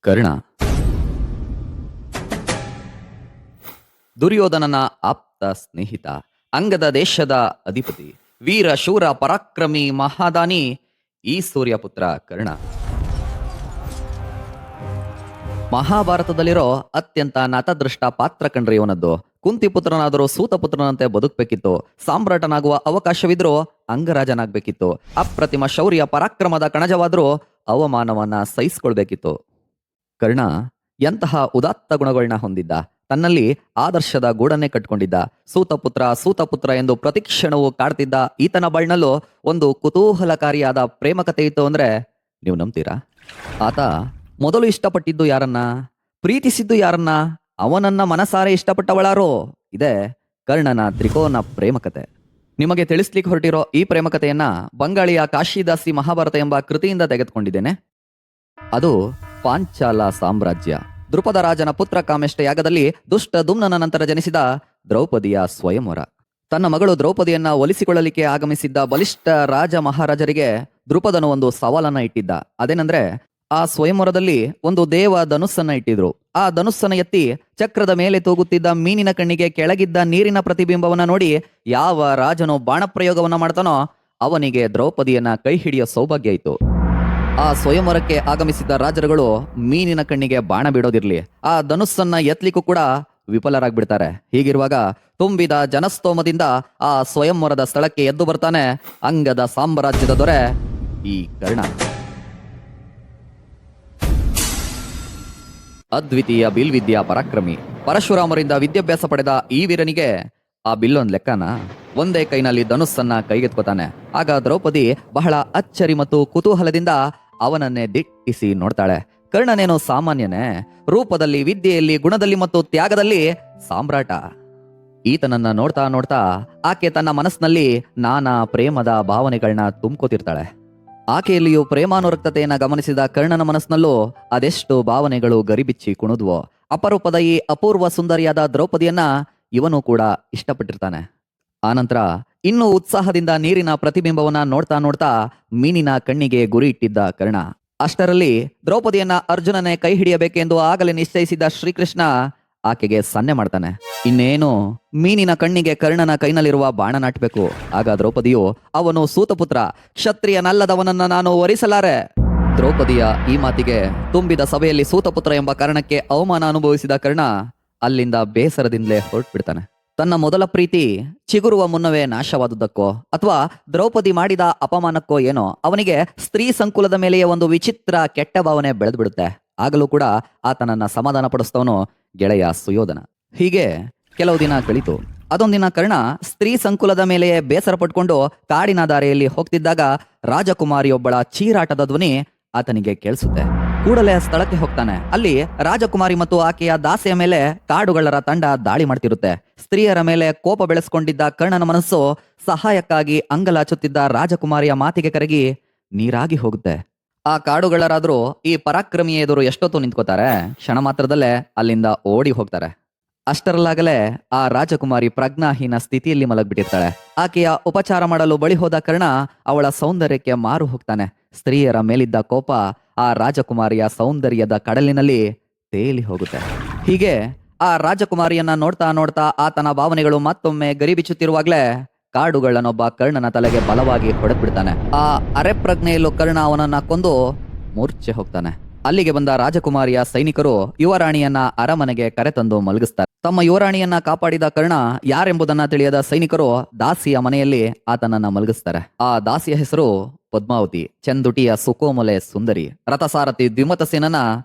ಕರ್ಣ ದುರ್ಯೋಧನನ ಆಪ್ತ ಸ್ನೇಹಿತ, ಅಂಗದ ದೇಶದ ಅಧಿಪತಿ, ವೀರ ಶೂರ ಪರಾಕ್ರಮಿ ಮಹಾದಾನಿ ಈ ಸೂರ್ಯಪುತ್ರ ಕರ್ಣ. ಮಹಾಭಾರತದಲ್ಲಿರೋ ಅತ್ಯಂತ ನತದೃಷ್ಟ ಪಾತ್ರ ಕಂಡ್ರೆ ಇವನದ್ದು. ಕುಂತಿಪುತ್ರನಾದರೂ ಸೂತಪುತ್ರನಂತೆ ಬದುಕಬೇಕಿತ್ತು. ಸಾಮ್ರಾಟನಾಗುವ ಅವಕಾಶವಿದ್ರೂ ಅಂಗರಾಜನಾಗಬೇಕಿತ್ತು. ಅಪ್ರತಿಮ ಶೌರ್ಯ ಪರಾಕ್ರಮದ ಕಣಜವಾದರೂ ಅವಮಾನವನ್ನ ಸಹಿಸಿಕೊಳ್ಬೇಕಿತ್ತು. ಕರ್ಣ ಎಂತಹ ಉದಾತ್ತ ಗುಣಗಳನ್ನ ಹೊಂದಿದ್ದ. ತನ್ನಲ್ಲಿ ಆದರ್ಶದ ಗೂಡನ್ನೇ ಕಟ್ಕೊಂಡಿದ್ದ. ಸೂತಪುತ್ರ ಎಂದು ಪ್ರತಿಕ್ಷಣವೂ ಕಾಡ್ತಿದ್ದ ಈತನ ಬಾಳ್ನಲ್ಲೂ ಒಂದು ಕುತೂಹಲಕಾರಿಯಾದ ಪ್ರೇಮ ಕಥೆ ಇತ್ತು ಅಂದ್ರೆ ನೀವು ನಂಬ್ತೀರಾ? ಆತ ಮೊದಲು ಇಷ್ಟಪಟ್ಟಿದ್ದು ಯಾರನ್ನ, ಪ್ರೀತಿಸಿದ್ದು ಯಾರನ್ನ, ಅವನನ್ನ ಮನಸಾರೆ ಇಷ್ಟಪಟ್ಟವಳಾರೋ? ಇದೇ ಕರ್ಣನ ತ್ರಿಕೋನ ಪ್ರೇಮ ಕಥೆ. ನಿಮಗೆ ತಿಳಿಸ್ಲಿಕ್ಕೆ ಹೊರಟಿರೋ ಈ ಪ್ರೇಮ ಕಥೆಯನ್ನ ಬಂಗಾಳಿಯ ಕಾಶಿದಾಸಿ ಮಹಾಭಾರತ ಎಂಬ ಕೃತಿಯಿಂದ ತೆಗೆದುಕೊಂಡಿದ್ದೇನೆ. ಅದು ಪಾಂಚಾಲ ಸಾಮ್ರಾಜ್ಯ. ದೃಪದ ರಾಜನ ಪುತ್ರ ಕಾಮೆಷ್ಟ ಯಾಗದಲ್ಲಿ ದುಷ್ಟ ದುಮ್ನನ ನಂತರ ಜನಿಸಿದ ದ್ರೌಪದಿಯ ಸ್ವಯಂವರ. ತನ್ನ ಮಗಳು ದ್ರೌಪದಿಯನ್ನ ಒಲಿಸಿಕೊಳ್ಳಲಿಕ್ಕೆ ಆಗಮಿಸಿದ್ದ ಬಲಿಷ್ಠ ರಾಜ ಮಹಾರಾಜರಿಗೆ ದೃಪದನು ಒಂದು ಸವಾಲನ್ನ ಇಟ್ಟಿದ್ದ. ಅದೇನಂದ್ರೆ, ಆ ಸ್ವಯಂವರದಲ್ಲಿ ಒಂದು ದೇವ ಧನುಸ್ಸನ್ನ ಇಟ್ಟಿದ್ರು. ಆ ಧನುಸ್ಸನ್ನ ಎತ್ತಿ ಚಕ್ರದ ಮೇಲೆ ತೂಗುತ್ತಿದ್ದ ಮೀನಿನ ಕಣ್ಣಿಗೆ ಕೆಳಗಿದ್ದ ನೀರಿನ ಪ್ರತಿಬಿಂಬವನ್ನ ನೋಡಿ ಯಾವ ರಾಜನು ಬಾಣಪ್ರಯೋಗವನ್ನ ಮಾಡ್ತಾನೋ ಅವನಿಗೆ ದ್ರೌಪದಿಯನ್ನ ಕೈ ಹಿಡಿಯೋ ಸೌಭಾಗ್ಯ ಇತ್ತು. ಆ ಸ್ವಯಂವರಕ್ಕೆ ಆಗಮಿಸಿದ್ದ ರಾಜರುಗಳು ಮೀನಿನ ಕಣ್ಣಿಗೆ ಬಾಣ ಬಿಡೋದಿರ್ಲಿ, ಆ ಧನುಸ್ಸನ್ನ ಎತ್ತಲಿಕ್ಕೂ ಕೂಡ ವಿಫಲರಾಗ್ಬಿಡ್ತಾರೆ. ಹೀಗಿರುವಾಗ ತುಂಬಿದ ಜನಸ್ತೋಮದಿಂದ ಆ ಸ್ವಯಂವರದ ಸ್ಥಳಕ್ಕೆ ಎದ್ದು ಬರ್ತಾನೆ ಅಂಗದ ಸಾಮ್ರಾಜ್ಯದ ದೊರೆ ಈ ಕರ್ಣ. ಅದ್ವಿತೀಯ ಬಿಲ್ವಿದ್ಯಾ ಪರಾಕ್ರಮಿ, ಪರಶುರಾಮರಿಂದ ವಿದ್ಯಾಭ್ಯಾಸ ಪಡೆದ ಈ ವೀರನಿಗೆ ಆ ಬಿಲ್ಲೊಂದ್ ಲೆಕ್ಕನ. ಒಂದೇ ಕೈನಲ್ಲಿ ಧನುಸ್ಸನ್ನ ಕೈಗೆತ್ಕೋತಾನೆ. ಆಗ ದ್ರೌಪದಿ ಬಹಳ ಅಚ್ಚರಿ ಮತ್ತು ಕುತೂಹಲದಿಂದ ಅವನನ್ನೇ ದಿಟ್ಟಿಸಿ ನೋಡ್ತಾಳೆ. ಕರ್ಣನೇನೋ ಸಾಮಾನ್ಯನೇ, ರೂಪದಲ್ಲಿ, ವಿದ್ಯೆಯಲ್ಲಿ, ಗುಣದಲ್ಲಿ ಮತ್ತು ತ್ಯಾಗದಲ್ಲಿ ಸಾಮ್ರಾಟ. ಈತನನ್ನ ನೋಡ್ತಾ ನೋಡ್ತಾ ಆಕೆ ತನ್ನ ಮನಸ್ಸಿನಲ್ಲಿ ನಾನಾ ಪ್ರೇಮದ ಭಾವನೆಗಳನ್ನ ತುಂಬ್ಕೋತಿರ್ತಾಳೆ. ಆಕೆಯಲ್ಲಿಯೂ ಪ್ರೇಮಾನುರಕ್ತತೆಯನ್ನ ಗಮನಿಸಿದ ಕರ್ಣನ ಮನಸ್ಸಿನಲ್ಲೂ ಅದೆಷ್ಟು ಭಾವನೆಗಳು ಗರಿಬಿಚ್ಚಿ ಕುಣಿದ್ವೋ. ಅಪರೂಪದ ಈ ಅಪೂರ್ವ ಸುಂದರಿಯಾದ ದ್ರೌಪದಿಯನ್ನ ಇವನು ಕೂಡ ಇಷ್ಟಪಟ್ಟಿರ್ತಾನೆ. ಆನಂತರ ಇನ್ನೂ ಉತ್ಸಾಹದಿಂದ ನೀರಿನ ಪ್ರತಿಬಿಂಬವನ್ನ ನೋಡ್ತಾ ನೋಡ್ತಾ ಮೀನಿನ ಕಣ್ಣಿಗೆ ಗುರಿ ಇಟ್ಟಿದ್ದ ಕರ್ಣ. ಅಷ್ಟರಲ್ಲಿ ದ್ರೌಪದಿಯನ್ನ ಅರ್ಜುನನೇ ಕೈ ಹಿಡಿಯಬೇಕೆಂದು ಆಗಲೇ ನಿಶ್ಚಯಿಸಿದ್ದ ಶ್ರೀಕೃಷ್ಣ ಆಕೆಗೆ ಸನ್ನೆ ಮಾಡ್ತಾನೆ. ಇನ್ನೇನು ಮೀನಿನ ಕಣ್ಣಿಗೆ ಕರ್ಣನ ಕೈನಲ್ಲಿರುವ ಬಾಣ ನಾಟ್ಬೇಕು. ಆಗ ದ್ರೌಪದಿಯು, ಅವನು ಸೂತಪುತ್ರ, ಕ್ಷತ್ರಿಯನಲ್ಲದವನನ್ನ ನಾನು ವರಿಸಲಾರೆ. ದ್ರೌಪದಿಯ ಈ ಮಾತಿಗೆ ತುಂಬಿದ ಸಭೆಯಲ್ಲಿ ಸೂತಪುತ್ರ ಎಂಬ ಕಾರಣಕ್ಕೆ ಅವಮಾನ ಅನುಭವಿಸಿದ ಕರ್ಣ ಅಲ್ಲಿಂದ ಬೇಸರದಿಂದಲೇ ಹೊರಟ್ಬಿಡ್ತಾನೆ. ತನ್ನ ಮೊದಲ ಪ್ರೀತಿ ಚಿಗುರುವ ಮುನ್ನವೇ ನಾಶವಾದುದಕ್ಕೋ ಅಥವಾ ದ್ರೌಪದಿ ಮಾಡಿದ ಅಪಮಾನಕ್ಕೋ ಏನೋ ಅವನಿಗೆ ಸ್ತ್ರೀ ಸಂಕುಲದ ಮೇಲೆಯೇ ಒಂದು ವಿಚಿತ್ರ ಕೆಟ್ಟ ಭಾವನೆ ಬೆಳೆದು ಬಿಡುತ್ತೆ. ಆಗಲೂ ಕೂಡ ಆತನನ್ನ ಸಮಾಧಾನ ಪಡಿಸ್ತವನು ಗೆಳೆಯ ಸುಯೋಧನ. ಹೀಗೆ ಕೆಲವು ದಿನ ಕಳಿತು. ಅದೊಂದಿನ ಕರ್ಣ ಸ್ತ್ರೀ ಸಂಕುಲದ ಮೇಲೆಯೇ ಬೇಸರ ಪಟ್ಕೊಂಡು ಕಾಡಿನ ದಾರಿಯಲ್ಲಿ ಹೋಗ್ತಿದ್ದಾಗ ರಾಜಕುಮಾರಿಯೊಬ್ಬಳ ಚೀರಾಟದ ಧ್ವನಿ ಆತನಿಗೆ ಕೇಳಿಸುತ್ತೆ. ಕೂಡಲೇ ಸ್ಥಳಕ್ಕೆ ಹೋಗ್ತಾನೆ. ಅಲ್ಲಿ ರಾಜಕುಮಾರಿ ಮತ್ತು ಆಕೆಯ ದಾಸಿಯ ಮೇಲೆ ಕಾಡುಗಳರ ತಂಡ ದಾಳಿ ಮಾಡ್ತಿರುತ್ತೆ. ಸ್ತ್ರೀಯರ ಮೇಲೆ ಕೋಪ ಬೆಳೆಸ್ಕೊಂಡಿದ್ದ ಕರ್ಣನ ಮನಸ್ಸು ಸಹಾಯಕ್ಕಾಗಿ ಅಂಗಲಾಚುತ್ತಿದ್ದ ರಾಜಕುಮಾರಿಯ ಮಾತಿಗೆ ಕರಗಿ ನೀರಾಗಿ ಹೋಗುತ್ತೆ. ಆ ಕಾಡುಗಳರಾದ್ರೂ ಈ ಪರಾಕ್ರಮಿ ಎದುರು ಎಷ್ಟೊತ್ತು ನಿಂತ್ಕೋತಾರೆ, ಕ್ಷಣ ಮಾತ್ರದಲ್ಲೇ ಅಲ್ಲಿಂದ ಓಡಿ ಹೋಗ್ತಾರೆ. ಅಷ್ಟರಲ್ಲಾಗಲೇ ಆ ರಾಜಕುಮಾರಿ ಪ್ರಜ್ಞಾಹೀನ ಸ್ಥಿತಿಯಲ್ಲಿ ಮಲಗ್ಬಿಟ್ಟಿರ್ತಾಳೆ. ಆಕೆಯ ಉಪಚಾರ ಮಾಡಲು ಬಳಿ ಹೋದ ಕರ್ಣ ಅವಳ ಸೌಂದರ್ಯಕ್ಕೆ ಮಾರು ಹೋಗ್ತಾನೆ. ಸ್ತ್ರೀಯರ ಮೇಲಿದ್ದ ಕೋಪ ಆ ರಾಜಕುಮಾರಿಯ ಸೌಂದರ್ಯದ ಕಡಲಿನಲ್ಲಿ ತೇಲಿ ಹೋಗುತ್ತೆ. ಹೀಗೆ ಆ ರಾಜಕುಮಾರಿಯನ್ನ ನೋಡ್ತಾ ನೋಡ್ತಾ ಆತನ ಭಾವನೆಗಳು ಮತ್ತೊಮ್ಮೆ ಗರಿಬಿಚ್ಚುತ್ತಿರುವಾಗ್ಲೇ ಕಾಡುಗಳನ್ನೊಬ್ಬ ಕರ್ಣನ ತಲೆಗೆ ಬಲವಾಗಿ ಹೊಡೆದ್ಬಿಡ್ತಾನೆ. ಆ ಅರೆಪ್ರಜ್ಞೆಯಲ್ಲೂ ಕರ್ಣ ಅವನನ್ನ ಕೊಂದು ಮೂರ್ಛೆ ಹೋಗ್ತಾನೆ. ಅಲ್ಲಿಗೆ ಬಂದ ರಾಜಕುಮಾರಿಯ ಸೈನಿಕರು ಯುವರಾಣಿಯನ್ನ ಅರಮನೆಗೆ ಕರೆತಂದು ಮಲಗಿಸ್ತಾರೆ. ತಮ್ಮ ಯುವರಾಣಿಯನ್ನ ಕಾಪಾಡಿದ ಕರ್ಣ ಯಾರೆಂಬುದನ್ನ ತಿಳಿಯದ ಸೈನಿಕರು ದಾಸಿಯ ಮನೆಯಲ್ಲಿ ಆತನನ್ನ ಮಲಗಿಸ್ತಾರೆ. ಆ ದಾಸಿಯ ಹೆಸರು ಪದ್ಮಾವತಿ, ಚಂದುಟಿಯ ಸುಕೋಮಲೆ ಸುಂದರಿ, ರಥಸಾರಥಿ ದ್ವಿಮತಸೇನನ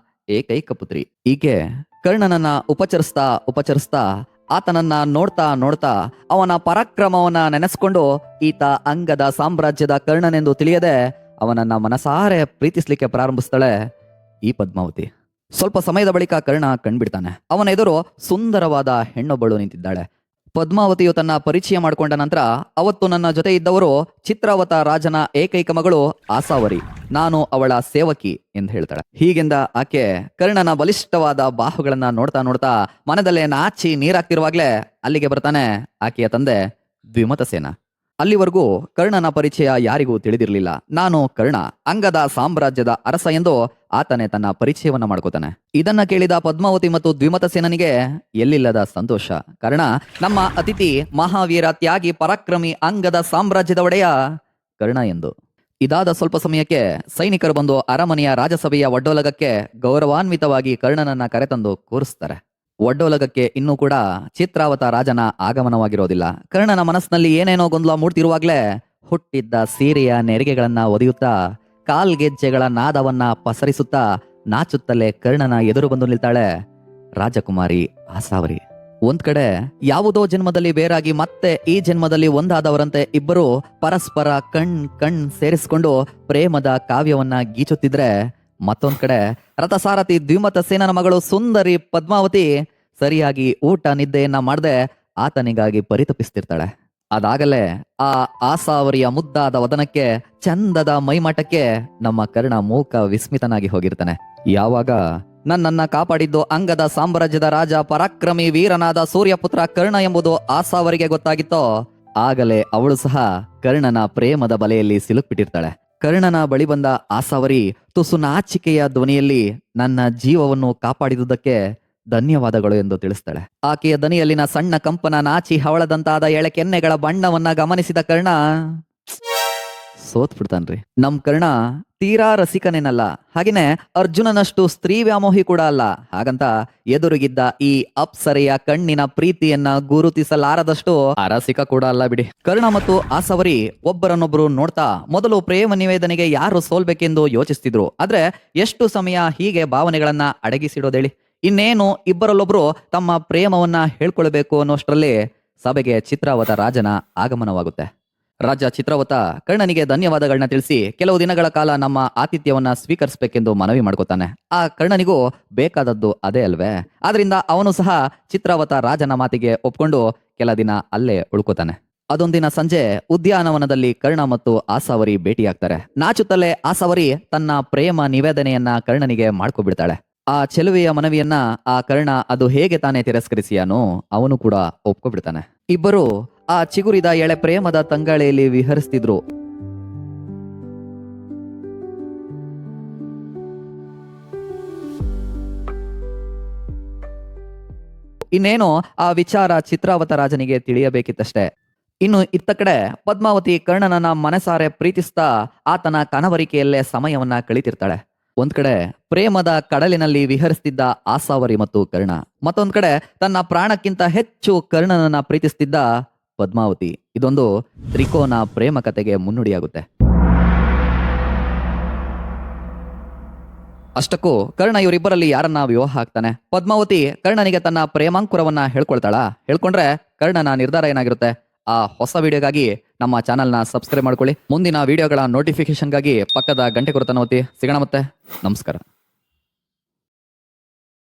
ಏಕೈಕ ಪುತ್ರಿ. ಈಕೆ ಕರ್ಣನನ್ನ ಉಪಚರಿಸ್ತಾ ಆತನನ್ನ ನೋಡ್ತಾ ನೋಡ್ತಾ ಅವನ ಪರಾಕ್ರಮವನ್ನ ನೆನೆಸ್ಕೊಂಡು ಈತ ಅಂಗದ ಸಾಮ್ರಾಜ್ಯದ ಕರ್ಣನೆಂದು ತಿಳಿಯದೆ ಅವನನ್ನ ಮನಸಾರೆ ಪ್ರೀತಿಸ್ಲಿಕ್ಕೆ ಪ್ರಾರಂಭಿಸ್ತಾಳೆ ಈ ಪದ್ಮಾವತಿ. ಸ್ವಲ್ಪ ಸಮಯದ ಬಳಿಕ ಕರ್ಣ ಕಂಡ್ಬಿಡ್ತಾನೆ. ಅವನ ಎದುರು ಸುಂದರವಾದ ಹೆಣ್ಣೊಬ್ಬಳು ನಿಂತಿದ್ದಾಳೆ. ಪದ್ಮಾವತಿಯು ತನ್ನ ಪರಿಚಯ ಮಾಡಿಕೊಂಡ ನಂತರ, ಅವತ್ತು ನನ್ನ ಜೊತೆ ಇದ್ದವರು ಚಿತ್ರಾವತ ರಾಜನ ಏಕೈಕ ಮಗಳು ಆಸಾವರಿ, ನಾನು ಅವಳ ಸೇವಕಿ ಎಂದು ಹೇಳ್ತಾಳೆ. ಹೀಗೆಂದ ಆಕೆ ಕರ್ಣನ ಬಲಿಷ್ಠವಾದ ಬಾಹುಗಳನ್ನ ನೋಡ್ತಾ ನೋಡ್ತಾ ಮನದಲ್ಲೇ ನಾಚಿ ನೀರಾಗ್ತಿರುವಾಗ್ಲೇ ಅಲ್ಲಿಗೆ ಬರ್ತಾನೆ ಆಕೆಯ ತಂದೆ ದ್ವಿಮತಸೇನ. ಅಲ್ಲಿವರೆಗೂ ಕರ್ಣನ ಪರಿಚಯ ಯಾರಿಗೂ ತಿಳಿದಿರಲಿಲ್ಲ. ನಾನು ಕರ್ಣ, ಅಂಗದ ಸಾಮ್ರಾಜ್ಯದ ಅರಸ ಎಂದು ಆತನೇ ತನ್ನ ಪರಿಚಯವನ್ನ ಮಾಡ್ಕೋತಾನೆ. ಇದನ್ನ ಕೇಳಿದ ಪದ್ಮಾವತಿ ಮತ್ತು ದ್ವಿಮತ ಸೇನನಿಗೆ ಎಲ್ಲಿಲ್ಲದ ಸಂತೋಷ. ಕಾರಣ ನಮ್ಮ ಅತಿಥಿ ಮಹಾವೀರ, ತ್ಯಾಗಿ, ಪರಾಕ್ರಮಿ, ಅಂಗದ ಸಾಮ್ರಾಜ್ಯದ ಒಡೆಯ ಕರ್ಣ ಎಂದು. ಇದಾದ ಸ್ವಲ್ಪ ಸಮಯಕ್ಕೆ ಸೈನಿಕರು ಬಂದು ಅರಮನೆಯ ರಾಜಸಭೆಯ ಒಡ್ಡೋಲಗಕ್ಕೆ ಗೌರವಾನ್ವಿತವಾಗಿ ಕರ್ಣನನ್ನ ಕರೆತಂದು ಕೂರಿಸ್ತಾರೆ. ಒಡ್ಡೋಲಗಕ್ಕೆ ಇನ್ನೂ ಕೂಡ ಚಿತ್ರಾವತ ರಾಜನ ಆಗಮನವಾಗಿರೋದಿಲ್ಲ. ಕರ್ಣನ ಮನಸ್ಸಿನಲ್ಲಿ ಏನೇನೋ ಗೊಂದಲ ಮೂಡ್ತಿರುವಾಗ್ಲೇ ಹುಟ್ಟಿದ್ದ ಸೀರೆಯ ನೆರಿಗೆಗಳನ್ನ ಒದೆಯುತ್ತಾ, ಕಾಲ್ಗೆಜ್ಜೆಗಳ ನಾದವನ್ನ ಪಸರಿಸುತ್ತಾ, ನಾಚುತ್ತಲೇ ಕರ್ಣನ ಎದುರು ಬಂದು ನಿಲ್ತಾಳೆ ರಾಜಕುಮಾರಿ ಆಸಾವರಿ. ಒಂದ್ ಕಡೆ ಯಾವುದೋ ಜನ್ಮದಲ್ಲಿ ಬೇರಾಗಿ ಮತ್ತೆ ಈ ಜನ್ಮದಲ್ಲಿ ಒಂದಾದವರಂತೆ ಇಬ್ಬರು ಪರಸ್ಪರ ಕಣ್ ಸೇರಿಸಿಕೊಂಡು ಪ್ರೇಮದ ಕಾವ್ಯವನ್ನ ಗೀಚುತ್ತಿದ್ರೆ, ಮತ್ತೊಂದ್ ಕಡೆ ರಥಸಾರಥಿ ದ್ವಿಮತ ಸೇನನ ಮಗಳು ಸುಂದರಿ ಪದ್ಮಾವತಿ ಸರಿಯಾಗಿ ಊಟ ನಿದ್ದೆಯನ್ನ ಮಾಡದೆ ಆತನಿಗಾಗಿ ಪರಿತಪಿಸ್ತಿರ್ತಾಳೆ. ಅದಾಗಲೇ ಆ ಆಸಾವರಿಯ ಮುದ್ದಾದ ವದನಕ್ಕೆ, ಚಂದದ ಮೈಮಾಟಕ್ಕೆ ನಮ್ಮ ಕರ್ಣ ಮೂಕ ವಿಸ್ಮಿತನಾಗಿ ಹೋಗಿರ್ತಾನೆ. ಯಾವಾಗ ನನ್ನನ್ನ ಕಾಪಾಡಿದ್ದು ಅಂಗದ ಸಾಮ್ರಾಜ್ಯದ ರಾಜ, ಪರಾಕ್ರಮಿ, ವೀರನಾದ ಸೂರ್ಯಪುತ್ರ ಕರ್ಣ ಎಂಬುದು ಆಸಾವರಿಗೆ ಗೊತ್ತಾಗಿತ್ತೋ, ಆಗಲೇ ಅವಳು ಸಹ ಕರ್ಣನ ಪ್ರೇಮದ ಬಲೆಯಲ್ಲಿ ಸಿಲುಕ್ಬಿಟ್ಟಿರ್ತಾಳೆ. ಕರ್ಣನ ಬಳಿ ಬಂದ ಆಸಾವರಿ ತುಸು ನಾಚಿಕೆಯ ಧ್ವನಿಯಲ್ಲಿ ನನ್ನ ಜೀವವನ್ನು ಕಾಪಾಡಿದುದಕ್ಕೆ ಧನ್ಯವಾದಗಳು ಎಂದು ತಿಳಿಸ್ತಾಳೆ. ಆಕೆಯ ದನಿಯಲ್ಲಿನ ಸಣ್ಣ ಕಂಪನ ನಾಚಿ ಹವಳದಂತಾದ ಎಳೆ ಕೆನ್ನೆಗಳ ಬಣ್ಣವನ್ನ ಗಮನಿಸಿದ ಕರ್ಣ ಸೋತ್ ಬಿಡ್ತಾನ್ರಿ. ನಮ್ ಕರ್ಣ ತೀರಾ ರಸಿಕನೇನಲ್ಲ, ಹಾಗೇನೆ ಅರ್ಜುನನಷ್ಟು ಸ್ತ್ರೀ ವ್ಯಾಮೋಹಿ ಕೂಡ ಅಲ್ಲ. ಹಾಗಂತ ಎದುರಿಗಿದ್ದ ಈ ಅಪ್ಸರೆಯ ಕಣ್ಣಿನ ಪ್ರೀತಿಯನ್ನ ಗುರುತಿಸಲಾರದಷ್ಟು ಅರಸಿಕ ಕೂಡ ಅಲ್ಲ ಬಿಡಿ. ಕರ್ಣ ಮತ್ತು ಆಸವರಿ ಒಬ್ಬರನ್ನೊಬ್ಬರು ನೋಡ್ತಾ ಮೊದಲು ಪ್ರೇಮ ನಿವೇದನೆಗೆ ಯಾರು ಸೋಲ್ಬೇಕೆಂದು ಯೋಚಿಸ್ತಿದ್ರು. ಆದ್ರೆ ಎಷ್ಟು ಸಮಯ ಹೀಗೆ ಭಾವನೆಗಳನ್ನ ಅಡಗಿಸಿಡೋದೇಳಿ? ಇನ್ನೇನು ಇಬ್ಬರಲ್ಲೊಬ್ರು ತಮ್ಮ ಪ್ರೇಮವನ್ನ ಹೇಳ್ಕೊಳ್ಬೇಕು ಅನ್ನೋಷ್ಟರಲ್ಲಿ ಸಭೆಗೆ ಚಿತ್ರಾವತ ರಾಜನ ಆಗಮನವಾಗುತ್ತೆ. ರಾಜ ಚಿತ್ರಾವತ ಕರ್ಣನಿಗೆ ಧನ್ಯವಾದಗಳನ್ನ ತಿಳಿಸಿ ಕೆಲವು ದಿನಗಳ ಕಾಲ ನಮ್ಮ ಆತಿಥ್ಯವನ್ನ ಸ್ವೀಕರಿಸಬೇಕೆಂದು ಮನವಿ ಮಾಡ್ಕೋತಾನೆ. ಆ ಕರ್ಣನಿಗೂ ಬೇಕಾದದ್ದು ಅದೇ ಅಲ್ವೇ? ಆದ್ರಿಂದ ಅವನು ಸಹ ಚಿತ್ರಾವತ ರಾಜನ ಮಾತಿಗೆ ಒಪ್ಕೊಂಡು ಕೆಲ ದಿನ ಅಲ್ಲೇ ಉಳ್ಕೋತಾನೆ. ಅದೊಂದಿನ ಸಂಜೆ ಉದ್ಯಾನವನದಲ್ಲಿ ಕರ್ಣ ಮತ್ತು ಆಸಾವರಿ ಭೇಟಿಯಾಗ್ತಾರೆ. ನಾಚುತ್ತಲೇ ಆಸಾವರಿ ತನ್ನ ಪ್ರೇಮ ನಿವೇದನೆಯನ್ನ ಕರ್ಣನಿಗೆ ಮಾಡ್ಕೊಬಿಡ್ತಾಳೆ. ಆ ಚೆಲುವೆಯ ಮನವಿಯನ್ನ ಆ ಕರ್ಣ ಅದು ಹೇಗೆ ತಾನೇ ತಿರಸ್ಕರಿಸಿಯಾನೋ ಅವನು ಕೂಡ ಒಪ್ಕೊಬಿಡ್ತಾನೆ. ಇಬ್ಬರು ಆ ಚಿಗುರಿದ ಎಳೆ ಪ್ರೇಮದ ತಂಗಾಳಿಯಲ್ಲಿ ವಿಹರಿಸ್ತಿದ್ರು. ಇನ್ನೇನು ಆ ವಿಚಾರ ಚಿತ್ರಾವತ ರಾಜನಿಗೆ ತಿಳಿಯಬೇಕಿತ್ತಷ್ಟೇ. ಇನ್ನು ಇತ್ತ ಕಡೆ ಪದ್ಮಾವತಿ ಕರ್ಣನನ್ನ ಮನಸಾರೆ ಪ್ರೀತಿಸ್ತಾ ಆತನ ಕನವರಿಕೆಯಲ್ಲೇ ಸಮಯವನ್ನ ಕಳೀತಿರ್ತಾಳೆ. ಒಂದ್ ಕಡೆ ಪ್ರೇಮದ ಕಡಲಿನಲ್ಲಿ ವಿಹರಿಸ್ತಿದ್ದ ಆಸಾವರಿ ಮತ್ತು ಕರ್ಣ, ಮತ್ತೊಂದ್ ಕಡೆ ತನ್ನ ಪ್ರಾಣಕ್ಕಿಂತ ಹೆಚ್ಚು ಕರ್ಣನನ್ನ ಪ್ರೀತಿಸ್ತಿದ್ದ ಪದ್ಮಾವತಿ. ಇದೊಂದು ತ್ರಿಕೋನ ಪ್ರೇಮ ಕಥೆಗೆ ಮುನ್ನುಡಿಯಾಗುತ್ತೆ. ಅಷ್ಟಕ್ಕೂ ಕರ್ಣ ಇವರಿಬ್ಬರಲ್ಲಿ ಯಾರನ್ನ ವಿವಾಹ ಆಗ್ತಾನೆ? ಪದ್ಮಾವತಿ ಕರ್ಣನಿಗೆ ತನ್ನ ಪ್ರೇಮಾಂಕುರವನ್ನ ಹೇಳ್ಕೊಳ್ತಾಳ? ಹೇಳ್ಕೊಂಡ್ರೆ ಕರ್ಣನ ನಿರ್ಧಾರ ಏನಾಗಿರುತ್ತೆ? ಆ ಹೊಸ ವಿಡಿಯೋಗಾಗಿ ನಮ್ಮ ಚಾನಲ್ನ ಸಬ್ಸ್ಕ್ರೈಬ್ ಮಾಡ್ಕೊಳ್ಳಿ. ಮುಂದಿನ ವಿಡಿಯೋಗಳ ನೋಟಿಫಿಕೇಶನ್ಗಾಗಿ ಪಕ್ಕದ ಗಂಟೆ ಗುರುತನ್ನ ಒತ್ತಿ. ಸಿಗೋಣ ಮತ್ತೆ. ನಮಸ್ಕಾರ.